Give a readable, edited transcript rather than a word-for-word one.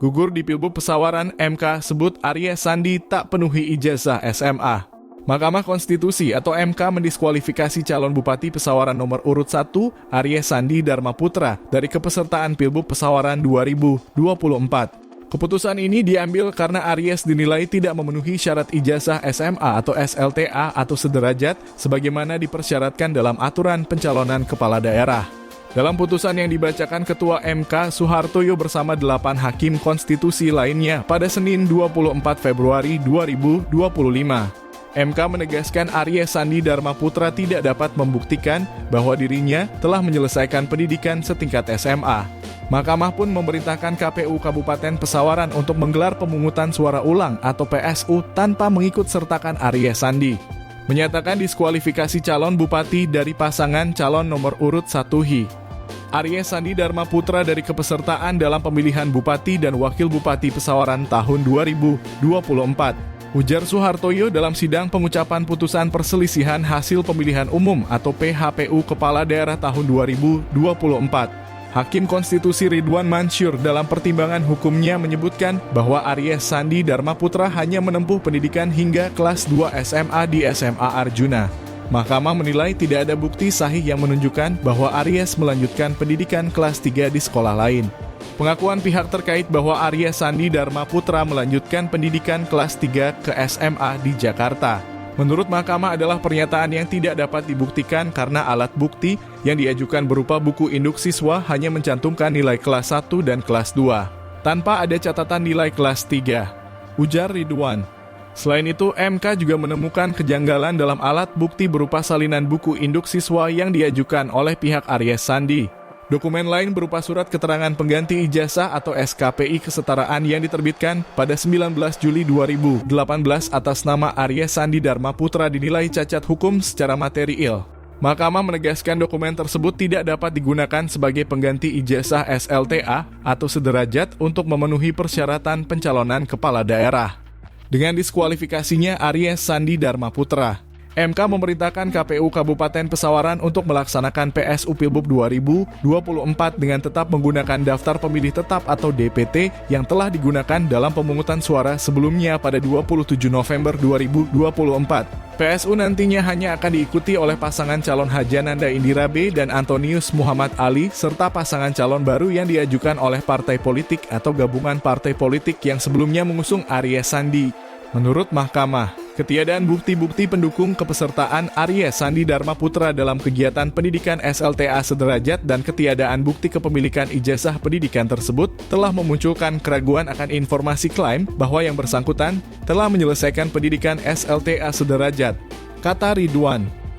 Gugur di Pilbub Pesawaran, MK sebut Aries Sandi tak penuhi ijazah SMA. Mahkamah Konstitusi atau MK mendiskualifikasi calon Bupati Pesawaran nomor urut 1, Aries Sandi Dharma Putra, dari kepesertaan Pilbub Pesawaran 2024. Keputusan ini diambil karena Aries dinilai tidak memenuhi syarat ijazah SMA atau SLTA atau sederajat sebagaimana dipersyaratkan dalam aturan pencalonan kepala daerah. Dalam putusan yang dibacakan Ketua MK Suhartoyo bersama 8 hakim konstitusi lainnya pada Senin 24 Februari 2025, MK menegaskan Aries Sandi Dharma Putra tidak dapat membuktikan bahwa dirinya telah menyelesaikan pendidikan setingkat SMA. Mahkamah pun memerintahkan KPU Kabupaten Pesawaran untuk menggelar pemungutan suara ulang atau PSU tanpa mengikut sertakan Aries Sandi. Menyatakan diskualifikasi calon bupati dari pasangan calon nomor urut 1 HI. Aries Sandi Dharma Putra dari kepesertaan dalam pemilihan Bupati dan Wakil Bupati Pesawaran tahun 2024. Ujar Suhartoyo dalam sidang pengucapan putusan perselisihan hasil pemilihan umum atau PHPU Kepala Daerah tahun 2024. Hakim Konstitusi Ridwan Mansyur dalam pertimbangan hukumnya menyebutkan bahwa Aries Sandi Dharma Putra hanya menempuh pendidikan hingga kelas 2 SMA di SMA Arjuna. Mahkamah menilai tidak ada bukti sahih yang menunjukkan bahwa Aries melanjutkan pendidikan kelas 3 di sekolah lain. Pengakuan pihak terkait bahwa Aries Sandi Dharma Putra melanjutkan pendidikan kelas 3 ke SMA di Jakarta. Menurut Mahkamah adalah pernyataan yang tidak dapat dibuktikan karena alat bukti yang diajukan berupa buku induk siswa hanya mencantumkan nilai kelas 1 dan kelas 2, tanpa ada catatan nilai kelas 3, ujar Ridwan. Selain itu, MK juga menemukan kejanggalan dalam alat bukti berupa salinan buku induk siswa yang diajukan oleh pihak Aries Sandi. Dokumen lain berupa surat keterangan pengganti ijazah atau SKPI kesetaraan yang diterbitkan pada 19 Juli 2018 atas nama Aries Sandi Dharma Putra dinilai cacat hukum secara material. Mahkamah menegaskan dokumen tersebut tidak dapat digunakan sebagai pengganti ijazah SLTA atau sederajat untuk memenuhi persyaratan pencalonan kepala daerah. Dengan diskualifikasinya Aries Sandi Dharma Putra, MK memerintahkan KPU Kabupaten Pesawaran untuk melaksanakan PSU Pilbub 2024 dengan tetap menggunakan daftar pemilih tetap atau DPT yang telah digunakan dalam pemungutan suara sebelumnya pada 27 November 2024. PSU nantinya hanya akan diikuti oleh pasangan calon Hajananda Indira B. dan Antonius Muhammad Ali serta pasangan calon baru yang diajukan oleh partai politik atau gabungan partai politik yang sebelumnya mengusung Aries Sandi. Menurut Mahkamah, ketiadaan bukti-bukti pendukung kepesertaan Aries Sandi Dharma Putra dalam kegiatan pendidikan SLTA sederajat dan ketiadaan bukti kepemilikan ijazah pendidikan tersebut telah memunculkan keraguan akan informasi klaim bahwa yang bersangkutan telah menyelesaikan pendidikan SLTA sederajat, kata Ridwan.